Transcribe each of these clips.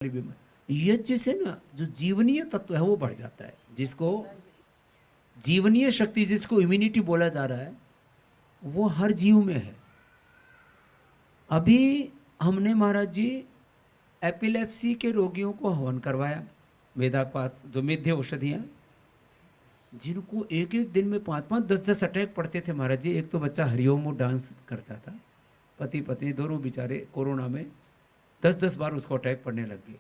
यज्ञ से ना जो जीवनीय तत्व है वो बढ़ जाता है, जिसको जीवनीय शक्ति, जिसको इम्यूनिटी बोला जा रहा है, वो हर जीव में है। अभी हमने महाराज जी एपिलेप्सी के रोगियों को हवन करवाया, वेदापात जो मेध्य औषधियाँ, जिनको एक एक दिन में 5-5, 10-10 अटैक पड़ते थे महाराज जी। एक तो बच्चा हरिओम डांस करता था, पति पत्नी दोनों बेचारे कोरोना में 10-10 बार उसको अटैक पड़ने लग गए।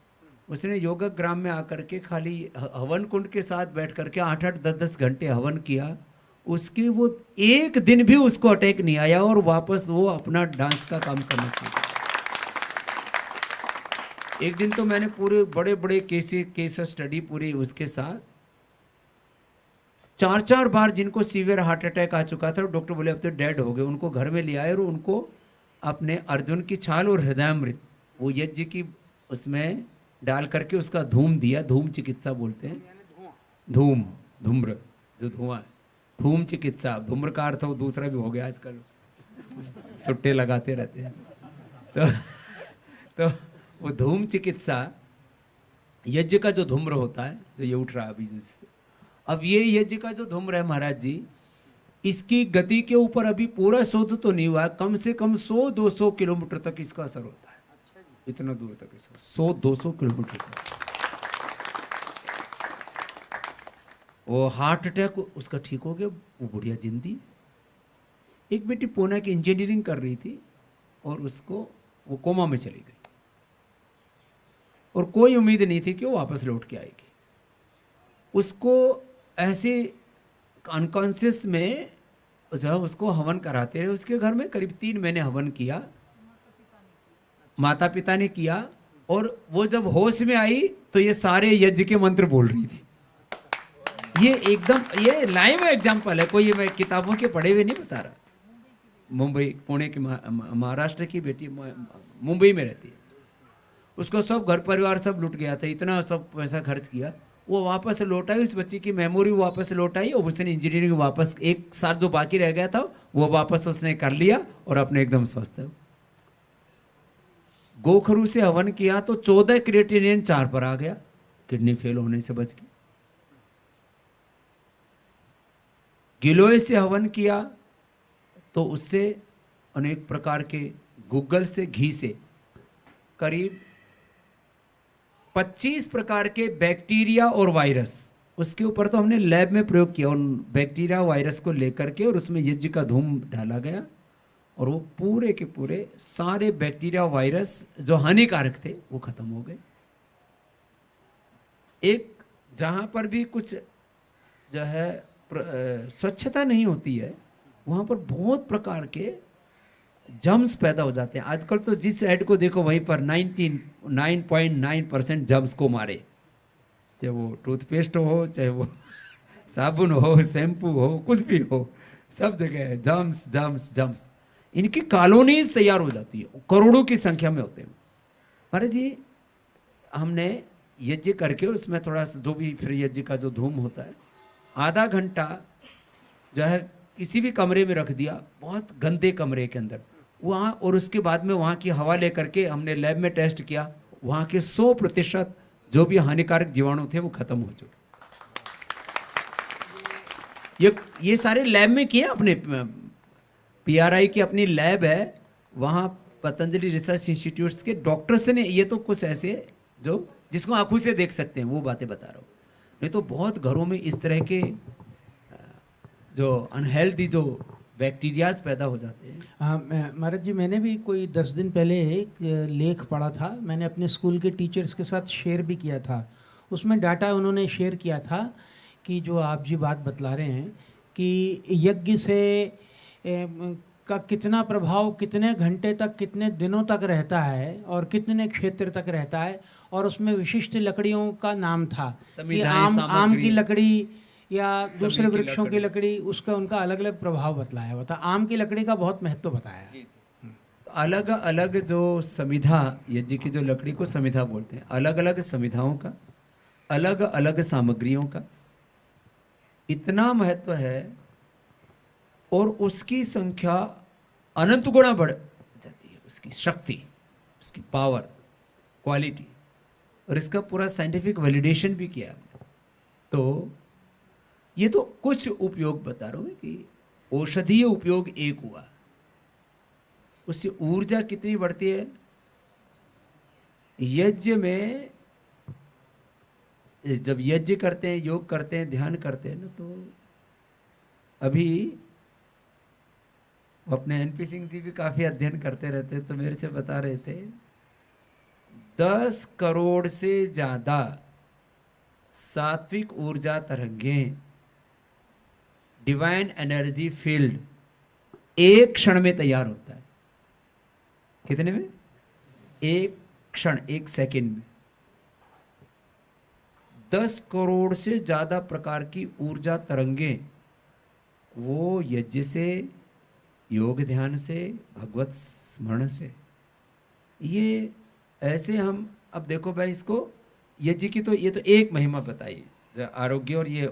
उसने योगग्राम में आकर के खाली हवन कुंड के साथ बैठ करके 8-8, 10-10 घंटे हवन किया, उसके वो एक दिन भी उसको अटैक नहीं आया और वापस वो अपना डांस का काम करना चाहिए। एक दिन तो मैंने पूरे बड़े बड़े केस स्टडी पूरी उसके साथ 4-4 बार जिनको सीवियर हार्ट अटैक आ चुका था, डॉक्टर बोले अब तो डेड हो गए, उनको घर में ले आए और उनको अपने अर्जुन की छाल और हृदयामृत वो यज्ञ की उसमें डाल करके उसका धूम दिया। धूम चिकित्सा बोलते हैं, धूम, धूम्र जो धुआं, धूम चिकित्सा। धूम्र का अर्थ वो दूसरा भी हो गया आजकल, सुट्टे लगाते रहते हैं। तो वो धूम चिकित्सा यज्ञ का जो धूम्र होता है, जो ये उठ रहा है अभी जिससे, अब ये यज्ञ का जो धूम्र है महाराज जी, इसकी गति के ऊपर अभी पूरा शोध तो नहीं हुआ, कम से कम 100-200 किलोमीटर तक इसका असर होता है। इतना दूर तक 100-200 किलोमीटर तक वो हार्ट अटैक उसका ठीक हो गया, वो बुढ़िया जिंदी। एक बेटी पुणे की इंजीनियरिंग कर रही थी और उसको वो कोमा में चली गई और कोई उम्मीद नहीं थी कि वो वापस लौट के आएगी। उसको ऐसे अनकॉन्शियस में जब उसको हवन कराते रहे, उसके घर में करीब 3 महीने हवन किया, माता पिता ने किया, और वो जब होश में आई तो ये सारे यज्ञ के मंत्र बोल रही थी। ये एकदम ये लाइव एग्जांपल है, कोई ये मैं किताबों के पढ़े हुए नहीं बता रहा। मुंबई, पुणे की महाराष्ट्र की बेटी मुंबई में रहती है, उसको सब घर परिवार सब लुट गया था, इतना सब पैसा खर्च किया, वो वापस लौट आई, उस बच्ची की मेमोरी वापस लौट आई और उसने इंजीनियरिंग वापस 1 साल जो बाकी रह गया था वो वापस उसने कर लिया और अपने एकदम स्वस्थ है। गोखरू से हवन किया तो 14 क्रिएटिनिन 4 पर आ गया, किडनी फेल होने से बच गई। गिलोय से हवन किया तो उससे अनेक प्रकार के गूगल से घी से करीब 25 प्रकार के बैक्टीरिया और वायरस, उसके ऊपर तो हमने लैब में प्रयोग किया, उन बैक्टीरिया वायरस को लेकर के, और उसमें यज्ञ का धूम डाला गया और वो पूरे के पूरे सारे बैक्टीरिया वायरस जो हानिकारक थे वो खत्म हो गए। एक जहां पर भी कुछ जो है स्वच्छता नहीं होती है, वहां पर बहुत प्रकार के जम्स पैदा हो जाते हैं। आजकल तो जिस ऐड को देखो वहीं पर 99.9% जम्स को मारे, चाहे वो टूथपेस्ट हो, चाहे वो साबुन हो, शैम्पू हो, कुछ भी हो, सब जगह जम्स जम्स जम्स। इनकी कॉलोनीज तैयार हो जाती है, करोड़ों की संख्या में होते हैं। अरे जी हमने यज्ञ करके उसमें थोड़ा सा जो भी फिर यज्ञ का जो धूम होता है, आधा घंटा जो है किसी भी कमरे में रख दिया, बहुत गंदे कमरे के अंदर वहाँ, और उसके बाद में वहाँ की हवा लेकर के हमने लैब में टेस्ट किया, वहाँ के 100% जो भी हानिकारक जीवाणु थे वो खत्म हो चुके। ये सारे लैब में किए, अपने PRI की अपनी लैब है, वहाँ पतंजलि रिसर्च इंस्टीट्यूट्स के डॉक्टर्स ने, ये तो कुछ ऐसे जो जिसको आंखों से देख सकते हैं वो बातें बता रहा हूँ, नहीं तो बहुत घरों में इस तरह के जो अनहेल्दी जो बैक्टीरियाज पैदा हो जाते हैं। हाँ महाराज जी, मैंने भी कोई 10 दिन पहले एक लेख पढ़ा था, मैंने अपने स्कूल के टीचर्स के साथ शेयर भी किया था। उसमें डाटा उन्होंने शेयर किया था कि जो आप जी बात बतला रहे हैं कि यज्ञ से का कितना प्रभाव कितने घंटे तक, कितने दिनों तक रहता है और कितने क्षेत्र तक रहता है, और उसमें विशिष्ट लकड़ियों का नाम था कि आम की लकड़ी या दूसरे वृक्षों की लकड़ी, उसका उनका अलग अलग प्रभाव बतलाया हुआ था। आम की लकड़ी का बहुत महत्व बताया है। तो अलग अलग जो समिधा, यज्ञ की जो लकड़ी को समिधा बोलते हैं, अलग अलग समिधाओं का, अलग अलग सामग्रियों का इतना महत्व है, और उसकी संख्या अनंत गुणा बढ़ जाती है, उसकी शक्ति, उसकी पावर, क्वालिटी। और इसका पूरा साइंटिफिक वैलिडेशन भी किया हमने। तो ये तो कुछ उपयोग बता रहा हूँ कि औषधीय उपयोग एक हुआ, उससे ऊर्जा कितनी बढ़ती है। यज्ञ में जब यज्ञ करते हैं, योग करते हैं, ध्यान करते हैं ना, तो अभी अपने एनपी सिंह जी भी काफी अध्ययन करते रहते हैं, तो मेरे से बता रहे थे 10 करोड़ से ज्यादा सात्विक ऊर्जा तरंगें, डिवाइन एनर्जी फील्ड एक क्षण में तैयार होता है। कितने में? एक क्षण, एक सेकंड में 10 करोड़ से ज्यादा प्रकार की ऊर्जा तरंगें, वो यज्ञ से, योग ध्यान से, भगवत स्मरण से, ये ऐसे हम अब देखो भाई, इसको यज्ञ की तो ये तो एक महिमा बताई, आरोग्य और ये